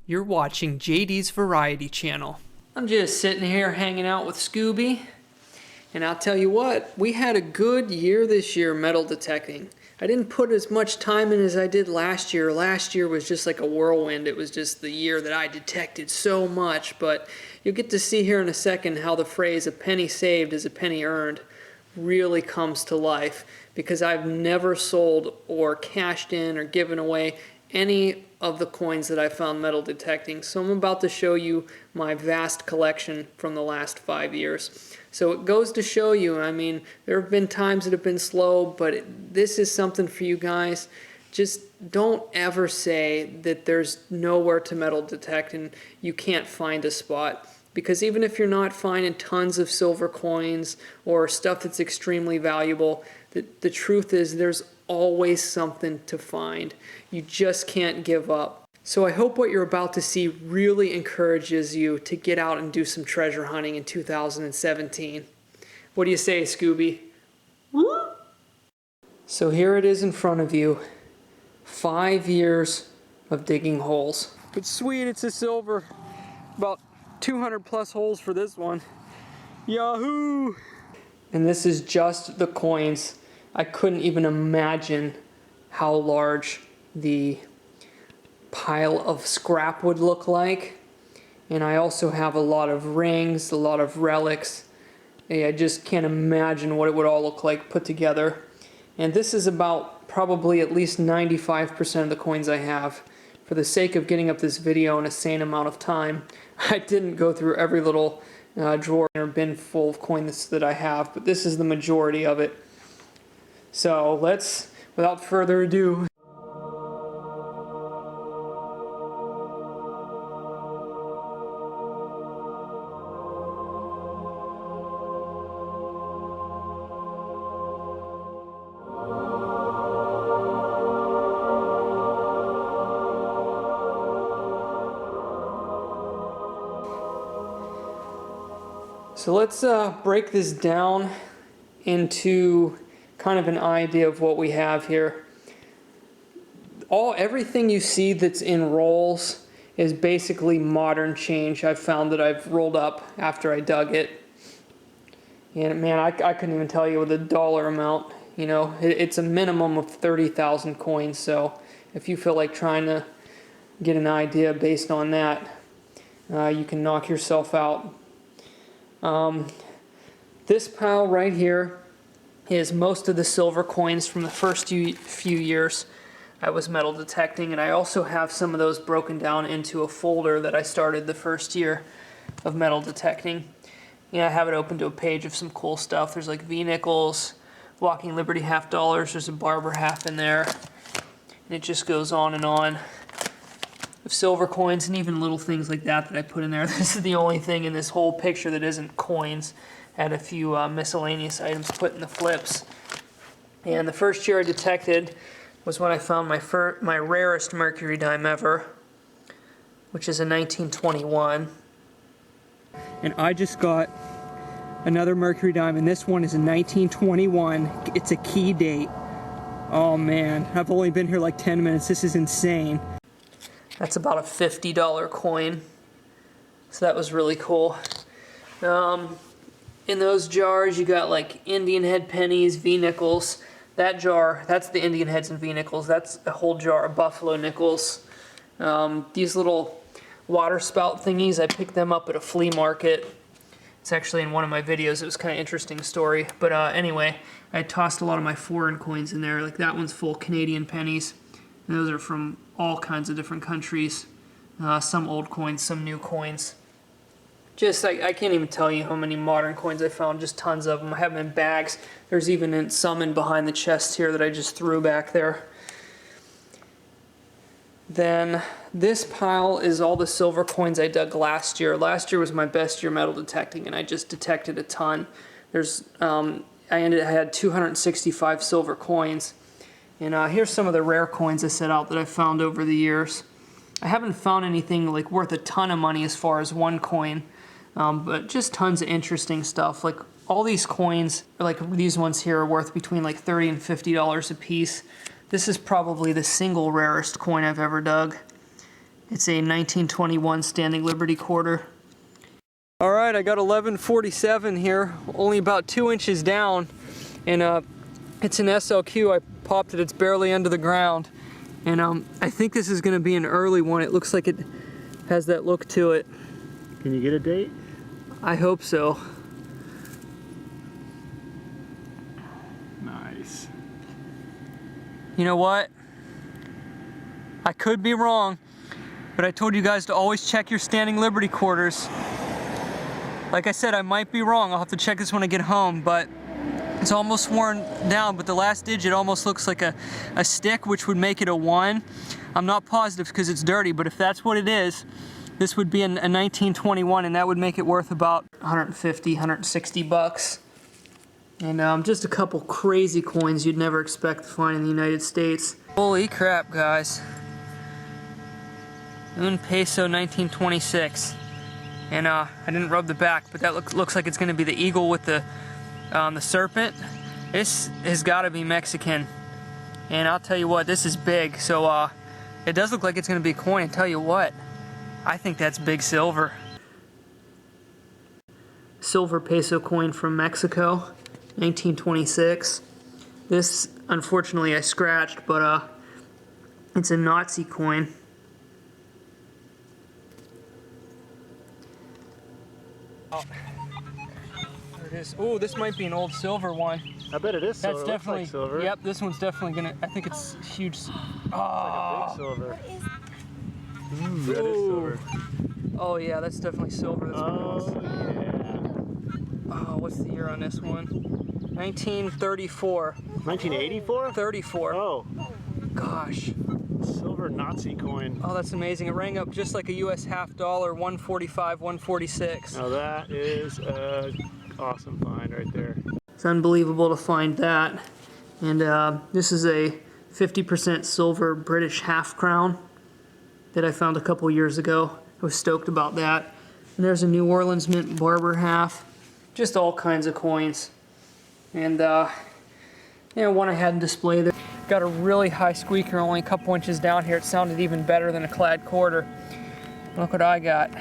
You're watching JD's Variety Channel. I'm just sitting here hanging out with Scooby, and I'll tell you what, we had a good year this year metal detecting. I didn't put as much time in as I did last year. Last year was just like a whirlwind. It was just the year that I detected so much, but you'll get to see here in a second how the phrase "a penny saved is a penny earned" really comes to life, because I've never sold or cashed in or given away any of the coins that I found metal detecting. So I'm about to show you my vast collection from the last 5 years. So it goes to show you, I mean, there have been times that have been slow, but this is something for you guys. Just don't ever say that there's nowhere to metal detect and you can't find a spot. Because even if you're not finding tons of silver coins or stuff that's extremely valuable, the truth is there's always something to find. You just can't give up. So I hope what you're about to see really encourages you to get out and do some treasure hunting in 2017. What do you say, Scooby? Woo! So here it is in front of you. 5 years of digging holes. But sweet, it's a silver. About 200 plus holes for this one. Yahoo! And this is just the coins. I couldn't even imagine how large the pile of scrap would look like. And I also have a lot of rings, a lot of relics. I just can't imagine what it would all look like put together. And this is about probably at least 95% of the coins I have. For the sake of getting up this video in a sane amount of time, I didn't go through every little drawer or bin full of coins that I have, but this is the majority of it. So let's, without further ado, let's break this down into kind of an idea of what we have here. Everything you see that's in rolls is basically modern change. I've found that I've rolled up after I dug it. And man, I couldn't even tell you with a dollar amount. You know, it's a minimum of 30,000 coins. So if you feel like trying to get an idea based on that, you can knock yourself out. This pile right here is most of the silver coins from the first few years I was metal detecting, and I also have some of those broken down into a folder that I started the first year of metal detecting. I have it open to a page of some cool stuff. There's like V-nickels, Walking Liberty half dollars, there's a Barber half in there, and it just goes on and on. Of silver coins and even little things like that I put in there. This is the only thing in this whole picture that isn't coins. I had a few miscellaneous items put in the flips. And the first year I detected was when I found my rarest mercury dime ever, which is a 1921. And I just got another mercury dime, and this one is a 1921. It's a key date. Oh man, I've only been here like 10 minutes. This is insane. That's about a $50 coin. So that was really cool. In those jars, you got like Indian head pennies, V-nickels. That jar, that's the Indian heads and V-nickels. That's a whole jar of buffalo nickels. These little water spout thingies, I picked them up at a flea market. It's actually in one of my videos. It was kind of an interesting story. But anyway, I tossed a lot of my foreign coins in there. Like that one's full Canadian pennies. And those are from all kinds of different countries. Some old coins, some new coins. Just, I can't even tell you how many modern coins I found, just tons of them. I have them in bags. There's even some in behind the chest here that I just threw back there. Then this pile is all the silver coins I dug last year. Last year was my best year metal detecting, and I just detected a ton. I had 265 silver coins. And here's some of the rare coins I set out that I've found over the years. I haven't found anything like worth a ton of money as far as one coin. But just tons of interesting stuff. Like all these coins, like these ones here, are worth between like $30 and $50 a piece. This is probably the single rarest coin I've ever dug. It's a 1921 Standing Liberty quarter. All right, I got 1147 here, only about 2 inches down, and it's an SLQ. I popped it, it's barely under the ground. And I think this is gonna be an early one. It looks like it has that look to it. Can you get a date? I hope so. Nice. You know what? I could be wrong, but I told you guys to always check your Standing Liberty quarters. Like I said, I might be wrong. I'll have to check this when I get home, but it's almost worn down, but the last digit almost looks like a stick, which would make it a 1. I'm not positive because it's dirty, but if that's what it is, this would be a 1921, and that would make it worth about 150, 160 bucks. And just a couple crazy coins you'd never expect to find in the United States. Holy crap, guys. Un peso 1926. And I didn't rub the back, but that looks like it's going to be the eagle with the serpent. This has got to be Mexican. And I'll tell you what, this is big. So it does look like it's going to be a coin. And tell you what, I think that's big silver. Silver peso coin from Mexico, 1926. This, unfortunately, I scratched, but it's a Nazi coin. Oh, there it is. Oh, this might be an old silver one. I bet it is silver. That's definitely like silver. Yep, this one's definitely gonna. I think it's huge. Oh, It's like a big silver. That is silver. Oh yeah, that's definitely silver. That's Yeah. Oh, what's the year on this one? 1934. 1984? 34. Oh, Gosh. silver Nazi coin. Oh, that's amazing. It rang up just like a US half dollar, 145, 146. Now that is a awesome find right there. It's unbelievable to find that. And this is a 50% silver British half crown that I found a couple years ago. I was stoked about that. And there's a New Orleans mint Barber half. Just all kinds of coins. And one I had in display there. Got a really high squeaker only a couple inches down here. It sounded even better than a clad quarter. Look what I got.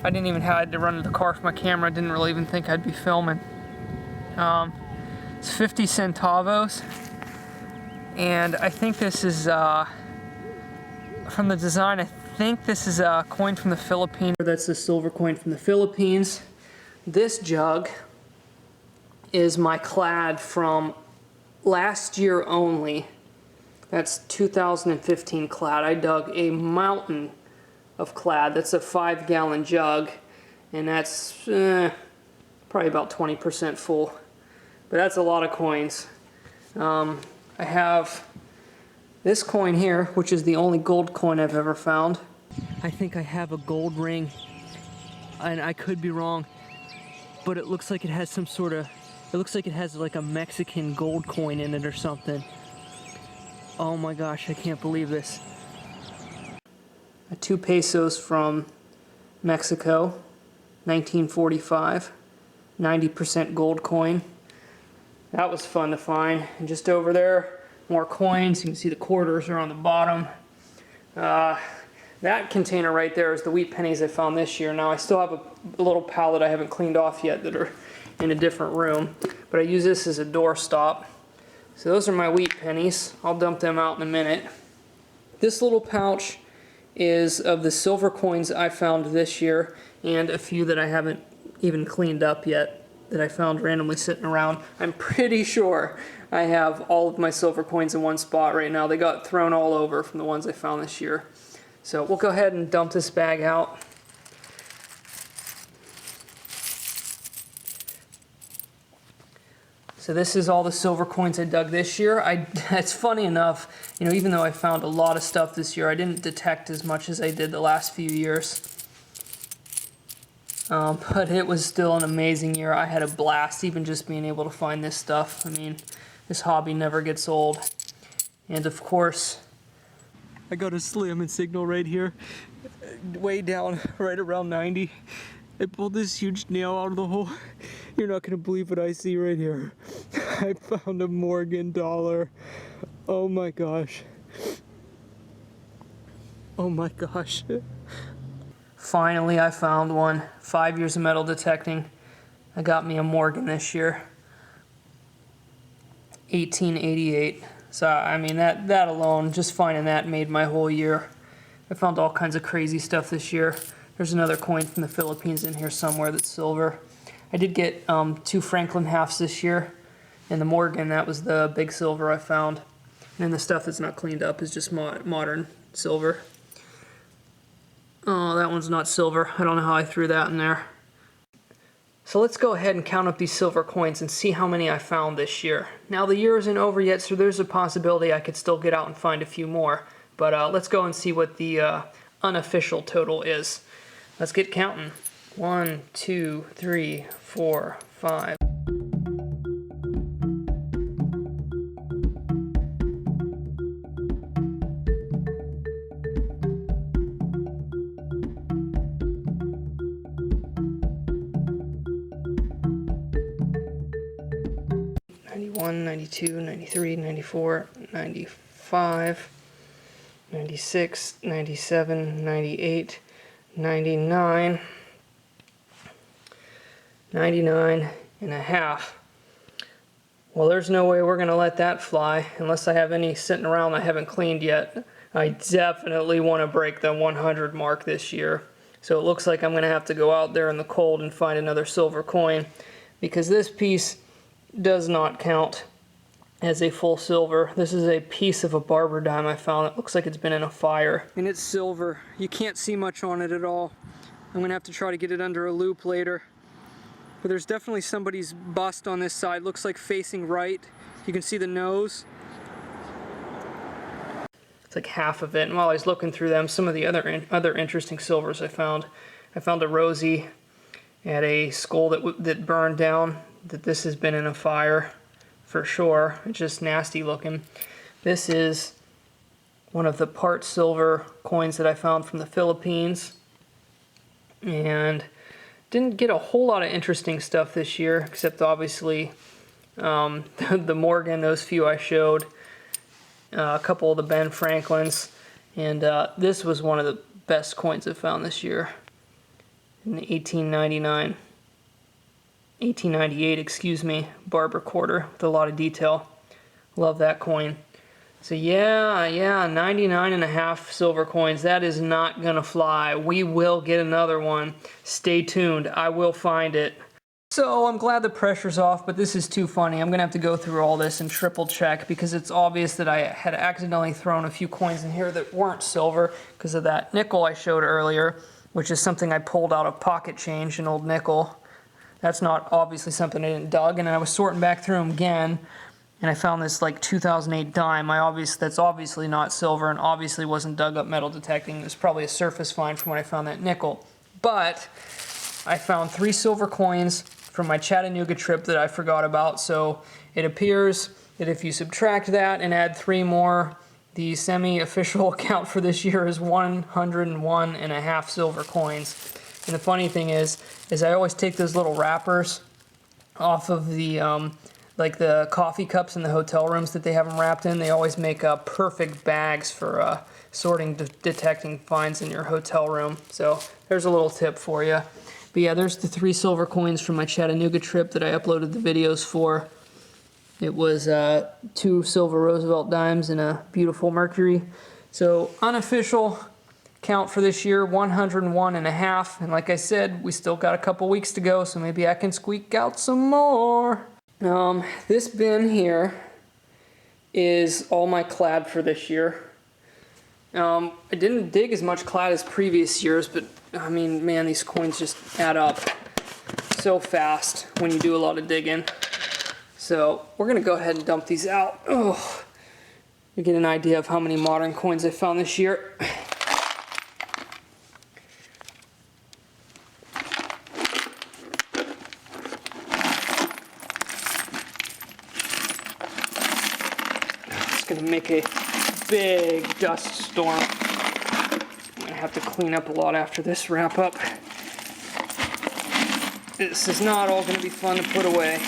I didn't even have to run to the car for my camera. I didn't really even think I'd be filming. It's 50 centavos. And I think this is, from the design, I think this is a coin from the Philippines. That's a silver coin from the Philippines. This jug is my clad from last year only. That's 2015 clad. I dug a mountain of clad. That's a 5-gallon jug, and that's probably about 20% full. But that's a lot of coins. I have this coin here, which is the only gold coin I've ever found. I think I have a gold ring, and I could be wrong, but it looks like it has some sort of, it looks like it has like a Mexican gold coin in it or something. Oh my gosh, I can't believe this. 2 pesos from Mexico, 1945, 90% gold coin. That was fun to find. And just over there, more coins. You can see the quarters are on the bottom. That container right there is the wheat pennies I found this year. Now I still have a little pallet I haven't cleaned off yet that are in a different room, but I use this as a door stop. So those are my wheat pennies. I'll dump them out in a minute. This little pouch is of the silver coins I found this year, and a few that I haven't even cleaned up yet that I found randomly sitting around. I'm pretty sure I have all of my silver coins in one spot right now. They got thrown all over from the ones I found this year. So we'll go ahead and dump this bag out. So this is all the silver coins I dug this year. It's funny enough, you know, even though I found a lot of stuff this year, I didn't detect as much as I did the last few years. But it was still an amazing year. I had a blast even just being able to find this stuff. I mean, this hobby never gets old. And of course, I got a slim signal right here, way down, right around 90. I pulled this huge nail out of the hole. You're not gonna believe what I see right here. I found a Morgan dollar. Oh my gosh. Oh my gosh. Finally, I found one. 5 years of metal detecting. I got me a Morgan this year. 1888. So, I mean, that alone, just finding that made my whole year. I found all kinds of crazy stuff this year. There's another coin from the Philippines in here somewhere that's silver. I did get 2 Franklin halves this year. And the Morgan, that was the big silver I found. And then the stuff that's not cleaned up is just modern silver. Oh, that one's not silver. I don't know how I threw that in there. So let's go ahead and count up these silver coins and see how many I found this year. Now the year isn't over yet, so there's a possibility I could still get out and find a few more. But let's go and see what the unofficial total is. Let's get counting. 1, 2, 3, 4, 5. '91, '92, '93, '94, '95, '96, '97, '98, '99, 99 and a half. Well, there's no way we're gonna let that fly unless I have any sitting around I haven't cleaned yet. I definitely want to break the 100 mark this year. So it looks like I'm gonna have to go out there in the cold and find another silver coin, because this piece does not count as a full silver. This is a piece of a Barber Dime I found. It looks like it's been in a fire. And it's silver. You can't see much on it at all. I'm gonna have to try to get it under a loop later. But there's definitely somebody's bust on this side. Looks like facing right. You can see the nose. It's like half of it. And while I was looking through them, some of the other interesting silvers I found a Rosie at a skull that burned down. That this has been in a fire for sure. It's just nasty looking. This is one of the part silver coins that I found from the Philippines, and didn't get a whole lot of interesting stuff this year, except obviously the Morgan, those few I showed, a couple of the Ben Franklins, and this was one of the best coins I found this year in the 1898, excuse me, Barber quarter with a lot of detail. Love that coin. So yeah, 99 and a half silver coins. That is not gonna fly. We will get another one. Stay tuned. I will find it. So I'm glad the pressure's off, but this is too funny. I'm gonna have to go through all this and triple check, because it's obvious that I had accidentally thrown a few coins in here that weren't silver because of that nickel I showed earlier, which is something I pulled out of pocket change, an old nickel. That's not obviously something I didn't dug, and I was sorting back through them again, and I found this like 2008 dime. That's obviously not silver and obviously wasn't dug up metal detecting. It was probably a surface find from when I found that nickel. But I found 3 silver coins from my Chattanooga trip that I forgot about, so it appears that if you subtract that and add 3 more, the semi-official count for this year is 101 and a half silver coins. And the funny thing is I always take those little wrappers off of the like the coffee cups in the hotel rooms that they have them wrapped in. They always make perfect bags for sorting, detecting finds in your hotel room. So there's a little tip for you. But yeah, there's the 3 silver coins from my Chattanooga trip that I uploaded the videos for. It was 2 silver Roosevelt dimes and a beautiful Mercury. So unofficial count for this year, 101 and a half. And like I said, we still got a couple weeks to go, so maybe I can squeak out some more. This bin here is all my clad for this year. I didn't dig as much clad as previous years, but I mean, man, these coins just add up so fast when you do a lot of digging. So we're gonna go ahead and dump these out. Oh, you get an idea of how many modern coins I found this year. It's gonna make a big dust storm. I'm gonna have to clean up a lot after this wrap up. This is not all gonna be fun to put away.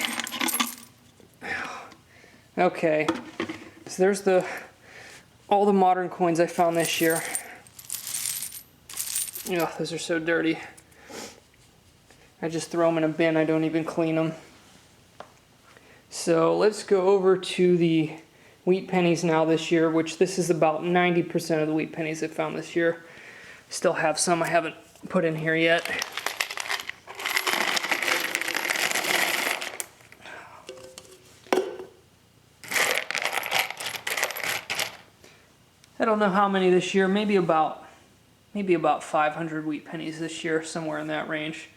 Okay, so there's all the modern coins I found this year. Ugh, those are so dirty. I just throw them in a bin, I don't even clean them. So let's go over to the wheat pennies now this year, which this is about 90% of the wheat pennies I found this year. Still have some I haven't put in here yet. I don't know how many this year, maybe about 500 wheat pennies this year, somewhere in that range.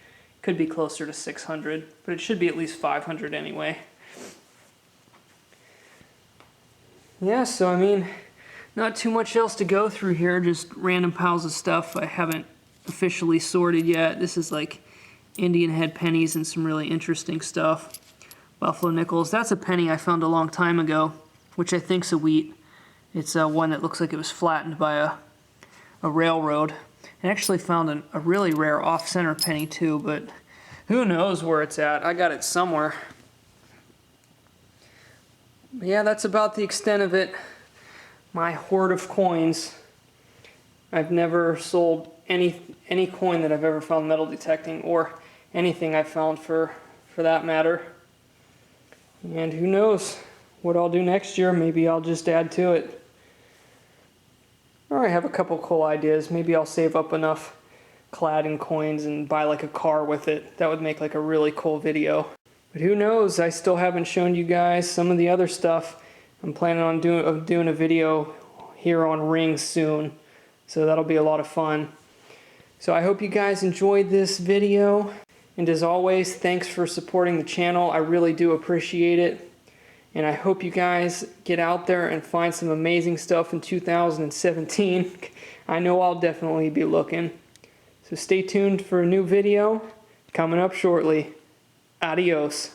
Could be closer to 600, but it should be at least 500 anyway. Yeah, so I mean, not too much else to go through here, just random piles of stuff I haven't officially sorted yet. This is like Indian head pennies and some really interesting stuff. Buffalo nickels, that's a penny I found a long time ago, which I think's a wheat. It's one that looks like it was flattened by a railroad. I actually found a really rare off-center penny too, but who knows where it's at. I got it somewhere. But yeah, that's about the extent of it. My hoard of coins. I've never sold any coin that I've ever found metal detecting, or anything I've found for that matter. And who knows what I'll do next year. Maybe I'll just add to it. Or I have a couple cool ideas. Maybe I'll save up enough cladding coins and buy like a car with it. That would make like a really cool video. But who knows? I still haven't shown you guys some of the other stuff. I'm planning on doing a video here on rings soon. So that'll be a lot of fun. So I hope you guys enjoyed this video. And as always, thanks for supporting the channel. I really do appreciate it. And I hope you guys get out there and find some amazing stuff in 2017. I know I'll definitely be looking. So stay tuned for a new video coming up shortly. Adios.